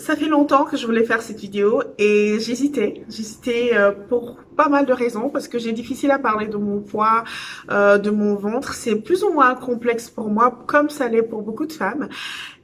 Ça fait longtemps que je voulais faire cette vidéo et j'hésitais. J'hésitais pour pas mal de raisons parce que j'ai difficile à parler de mon poids, de mon ventre. C'est plus ou moins complexe pour moi, comme ça l'est pour beaucoup de femmes.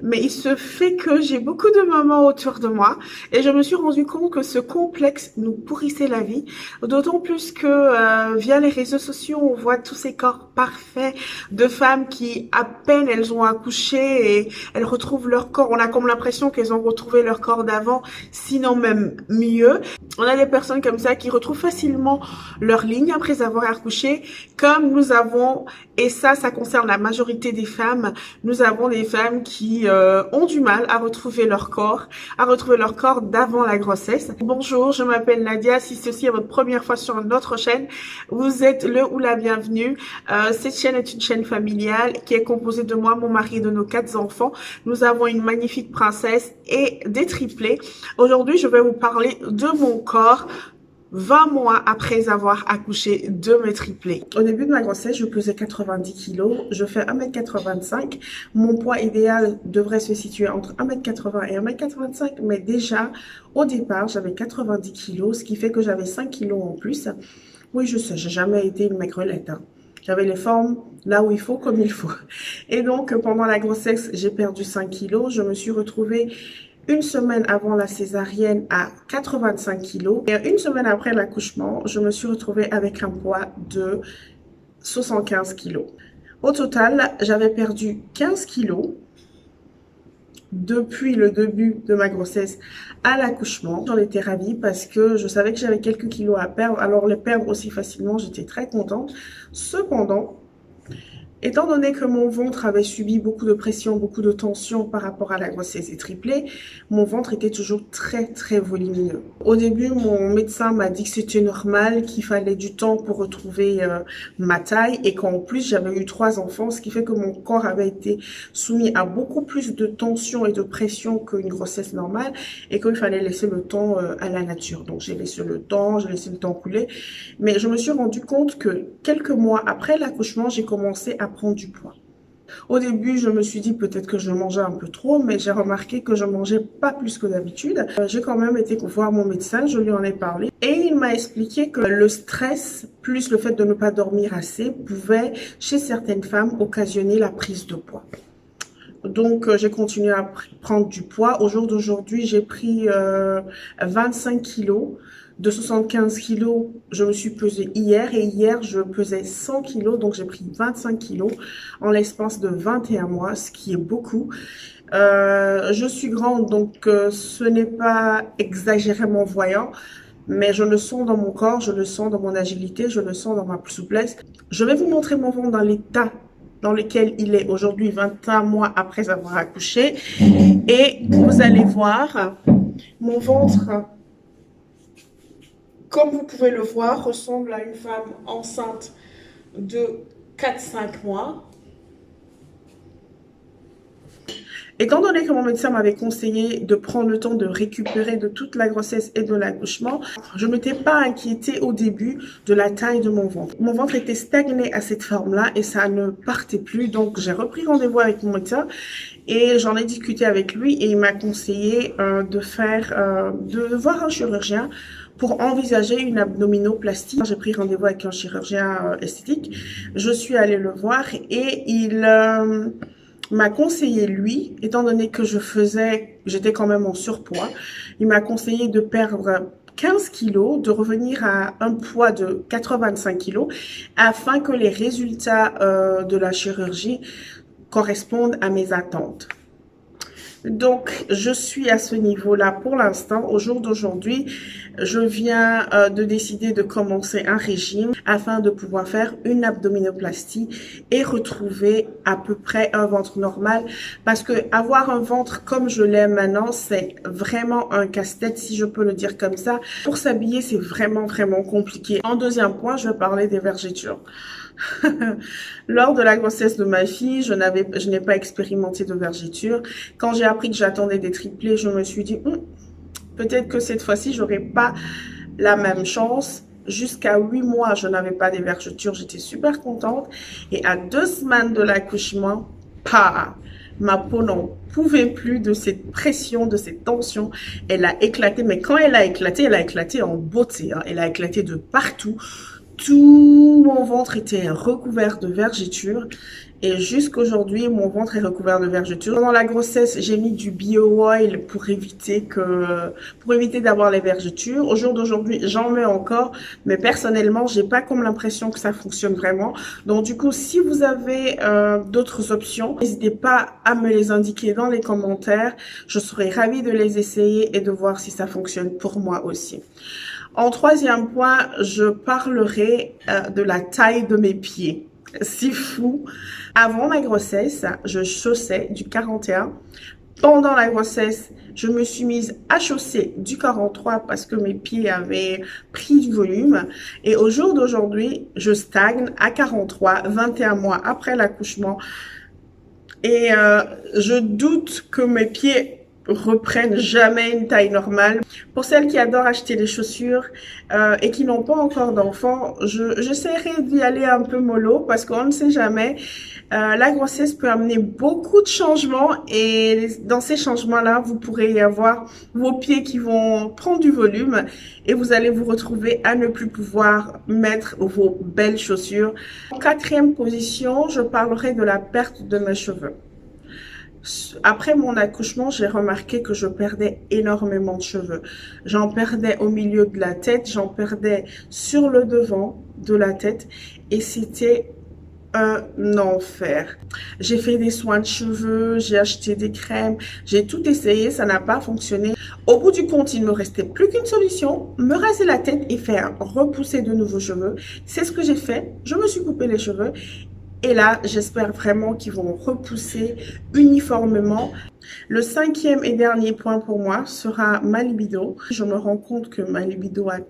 Mais il se fait que j'ai beaucoup de mamans autour de moi et je me suis rendu compte que ce complexe nous pourrissait la vie. D'autant plus que via les réseaux sociaux, on voit tous ces corps parfaits de femmes qui, à peine elles ont accouché et elles retrouvent leur corps. On a comme l'impression qu'elles ont retrouvé leur corps d'avant, sinon même mieux. On a des personnes comme ça qui retrouvent facilement leur ligne après avoir accouché, comme nous avons, et ça concerne la majorité des femmes, nous avons des femmes qui ont du mal à retrouver leur corps d'avant la grossesse. Bonjour, je m'appelle Nadia. Si ceci est votre première fois sur notre chaîne, vous êtes le ou la bienvenue. Cette chaîne est une chaîne familiale qui est composée de moi, mon mari et de nos 4 enfants. Nous avons une magnifique princesse et des triplés. Aujourd'hui, je vais vous parler de mon corps 20 mois après avoir accouché de mes triplés. Au début de ma grossesse, je pesais 90 kilos. Je fais 1m85. Mon poids idéal devrait se situer entre 1m80 et 1m85. Mais déjà, au départ, j'avais 90 kilos, ce qui fait que j'avais 5 kilos en plus. Oui, je sais, j'ai jamais été une maigrelette, hein. J'avais les formes là où il faut, comme il faut. Et donc, pendant la grossesse, j'ai perdu 5 kilos. Je me suis retrouvée une semaine avant la césarienne à 85 kilos. Et une semaine après l'accouchement, je me suis retrouvée avec un poids de 75 kilos. Au total, j'avais perdu 15 kilos depuis le début de ma grossesse à l'accouchement. J'en étais ravie parce que je savais que j'avais quelques kilos à perdre. Alors les perdre aussi facilement, j'étais très contente. Cependant, étant donné que mon ventre avait subi beaucoup de pression, beaucoup de tension par rapport à la grossesse des triplés, mon ventre était toujours très volumineux. Au début, mon médecin m'a dit que c'était normal, qu'il fallait du temps pour retrouver ma taille et qu'en plus j'avais eu 3 enfants, ce qui fait que mon corps avait été soumis à beaucoup plus de tension et de pression qu'une grossesse normale et qu'il fallait laisser le temps à la nature. Donc j'ai laissé le temps couler, mais je me suis rendu compte que quelques mois après l'accouchement, j'ai commencé à prendre du poids. Au début, je me suis dit peut-être que je mangeais un peu trop, mais j'ai remarqué que je mangeais pas plus que d'habitude. J'ai quand même été voir mon médecin, je lui en ai parlé et il m'a expliqué que le stress plus le fait de ne pas dormir assez pouvait, chez certaines femmes, occasionner la prise de poids. Donc, j'ai continué à prendre du poids. Au jour d'aujourd'hui, j'ai pris 25 kilos. De 75 kilos, je me suis pesée hier et hier, je pesais 100 kilos. Donc, j'ai pris 25 kilos en l'espace de 21 mois, ce qui est beaucoup. Je suis grande, donc ce n'est pas exagérément voyant. Mais je le sens dans mon corps, je le sens dans mon agilité, je le sens dans ma souplesse. Je vais vous montrer mon ventre dans l'état dans lequel il est aujourd'hui, 21 mois après avoir accouché. Et vous allez voir, mon ventre, comme vous pouvez le voir, ressemble à une femme enceinte de 4-5 mois. Étant donné que mon médecin m'avait conseillé de prendre le temps de récupérer de toute la grossesse et de l'accouchement, je ne m'étais pas inquiétée au début de la taille de mon ventre. Mon ventre était stagné à cette forme-là et ça ne partait plus. Donc, j'ai repris rendez-vous avec mon médecin et j'en ai discuté avec lui et il m'a conseillé de voir un chirurgien pour envisager une abdominoplastie. J'ai pris rendez-vous avec un chirurgien esthétique. Je suis allée le voir et il m'a conseillé, lui, étant donné que j'étais quand même en surpoids, il m'a conseillé de perdre 15 kilos, de revenir à un poids de 85 kilos, afin que les résultats de la chirurgie correspondent à mes attentes. Donc, je suis à ce niveau-là pour l'instant. Au jour d'aujourd'hui, je viens de décider de commencer un régime afin de pouvoir faire une abdominoplastie et retrouver à peu près un ventre normal. Parce que avoir un ventre comme je l'ai maintenant, c'est vraiment un casse-tête, si je peux le dire comme ça. Pour s'habiller, c'est vraiment compliqué. En deuxième point, je vais parler des vergetures. Lors de la grossesse de ma fille, je n'ai pas expérimenté de vergeture. Quand j'ai appris que j'attendais des triplés, je me suis dit, peut-être que cette fois-ci, j'aurai pas la même chance. Jusqu'à 8 mois, je n'avais pas des vergetures. J'étais super contente. Et à 2 semaines de l'accouchement, Ma peau n'en pouvait plus de cette pression, de cette tension. Elle a éclaté, mais quand elle a éclaté en beauté, hein. Elle a éclaté de partout. Tout mon ventre était recouvert de vergetures. Et jusqu'aujourd'hui, mon ventre est recouvert de vergetures. Pendant la grossesse, j'ai mis du bio oil pour éviter d'avoir les vergetures. Au jour d'aujourd'hui, j'en mets encore, mais personnellement, j'ai pas comme l'impression que ça fonctionne vraiment. Donc du coup, si vous avez d'autres options, n'hésitez pas à me les indiquer dans les commentaires. Je serai ravie de les essayer et de voir si ça fonctionne pour moi aussi. En troisième point, je parlerai de la taille de mes pieds. C'est fou. Avant ma grossesse, je chaussais du 41. Pendant la grossesse, je me suis mise à chausser du 43 parce que mes pieds avaient pris du volume. Et au jour d'aujourd'hui, je stagne à 43, 21 mois après l'accouchement. Et je doute que mes pieds reprennent jamais une taille normale. Pour celles qui adorent acheter des chaussures et qui n'ont pas encore d'enfants, j'essaierai d'y aller un peu mollo parce qu'on ne sait jamais. La grossesse peut amener beaucoup de changements et dans ces changements-là, vous pourrez y avoir vos pieds qui vont prendre du volume et vous allez vous retrouver à ne plus pouvoir mettre vos belles chaussures. En quatrième position, je parlerai de la perte de mes cheveux. Après mon accouchement, j'ai remarqué que je perdais énormément de cheveux. J'en perdais au milieu de la tête, j'en perdais sur le devant de la tête et c'était un enfer. J'ai fait des soins de cheveux, j'ai acheté des crèmes, j'ai tout essayé, ça n'a pas fonctionné. Au bout du compte, il ne me restait plus qu'une solution, me raser la tête et faire repousser de nouveaux cheveux. C'est ce que j'ai fait, je me suis coupé les cheveux. Et là, j'espère vraiment qu'ils vont repousser uniformément. Le cinquième et dernier point pour moi sera ma libido. Je me rends compte que ma libido a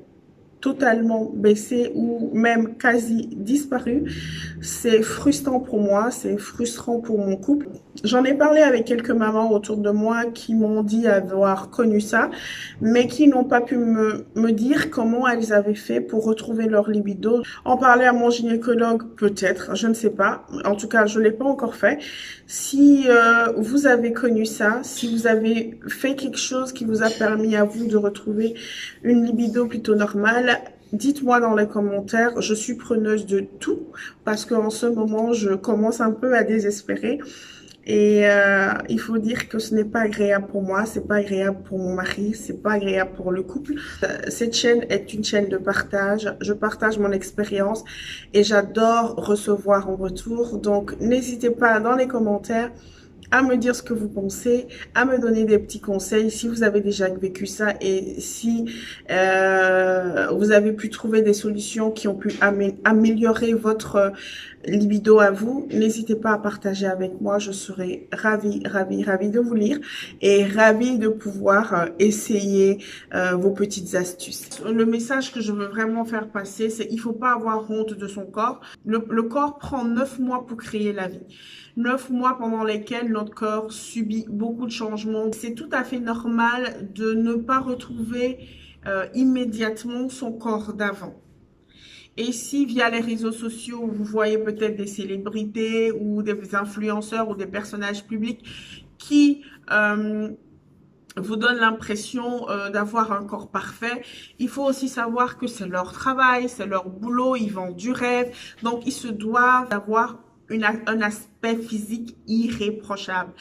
totalement baissé ou même quasi disparu. C'est frustrant pour moi, c'est frustrant pour mon couple. J'en ai parlé avec quelques mamans autour de moi qui m'ont dit avoir connu ça, mais qui n'ont pas pu me dire comment elles avaient fait pour retrouver leur libido. En parler à mon gynécologue, peut-être, je ne sais pas. En tout cas, je ne l'ai pas encore fait. Si vous avez connu ça, si vous avez fait quelque chose qui vous a permis à vous de retrouver une libido plutôt normale, dites-moi dans les commentaires. Je suis preneuse de tout parce qu'en ce moment, je commence un peu à désespérer. Et il faut dire que ce n'est pas agréable pour moi, c'est pas agréable pour mon mari, c'est pas agréable pour le couple. Cette chaîne est une chaîne de partage. Je partage mon expérience et j'adore recevoir en retour. Donc n'hésitez pas dans les commentaires à me dire ce que vous pensez, à me donner des petits conseils si vous avez déjà vécu ça et si vous avez pu trouver des solutions qui ont pu améliorer votre libido à vous. N'hésitez pas à partager avec moi, je serai ravie de vous lire et ravie de pouvoir essayer vos petites astuces. Le message que je veux vraiment faire passer, c'est qu'il ne faut pas avoir honte de son corps. Le corps prend 9 mois pour créer la vie. 9 mois pendant lesquels notre corps subit beaucoup de changements. C'est tout à fait normal de ne pas retrouver immédiatement son corps d'avant. Et si via les réseaux sociaux, vous voyez peut-être des célébrités ou des influenceurs ou des personnages publics qui vous donnent l'impression d'avoir un corps parfait, il faut aussi savoir que c'est leur travail, c'est leur boulot, ils vendent du rêve, donc ils se doivent d'avoir un aspect physique irréprochable.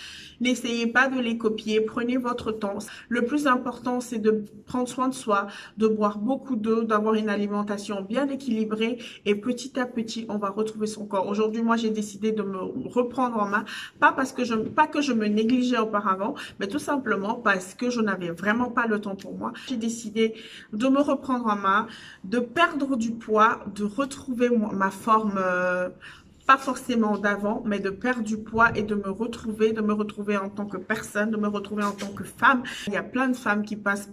N'essayez pas de les copier, prenez votre temps. Le plus important, c'est de prendre soin de soi, de boire beaucoup d'eau, d'avoir une alimentation bien équilibrée et petit à petit, on va retrouver son corps. Aujourd'hui, moi, j'ai décidé de me reprendre en main, pas que je me négligeais auparavant, mais tout simplement parce que je n'avais vraiment pas le temps pour moi. J'ai décidé de me reprendre en main, de perdre du poids, de retrouver ma forme pas forcément d'avant, mais de perdre du poids et de me retrouver en tant que personne, de me retrouver en tant que femme. Il y a plein de femmes qui passent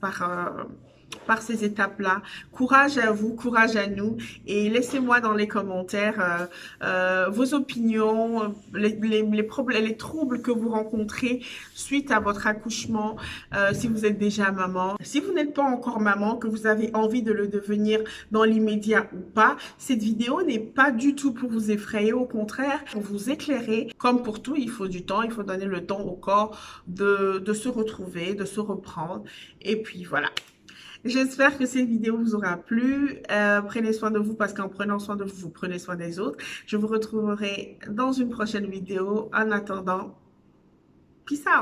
par ces étapes-là. Courage à vous, courage à nous et laissez-moi dans les commentaires vos opinions, les problèmes, les troubles que vous rencontrez suite à votre accouchement, si vous êtes déjà maman. Si vous n'êtes pas encore maman, que vous avez envie de le devenir dans l'immédiat ou pas, cette vidéo n'est pas du tout pour vous effrayer, au contraire, pour vous éclairer. Comme pour tout, il faut du temps, il faut donner le temps au corps de se retrouver, de se reprendre. Et puis voilà. J'espère que cette vidéo vous aura plu. Prenez soin de vous parce qu'en prenant soin de vous, vous prenez soin des autres. Je vous retrouverai dans une prochaine vidéo. En attendant, peace out.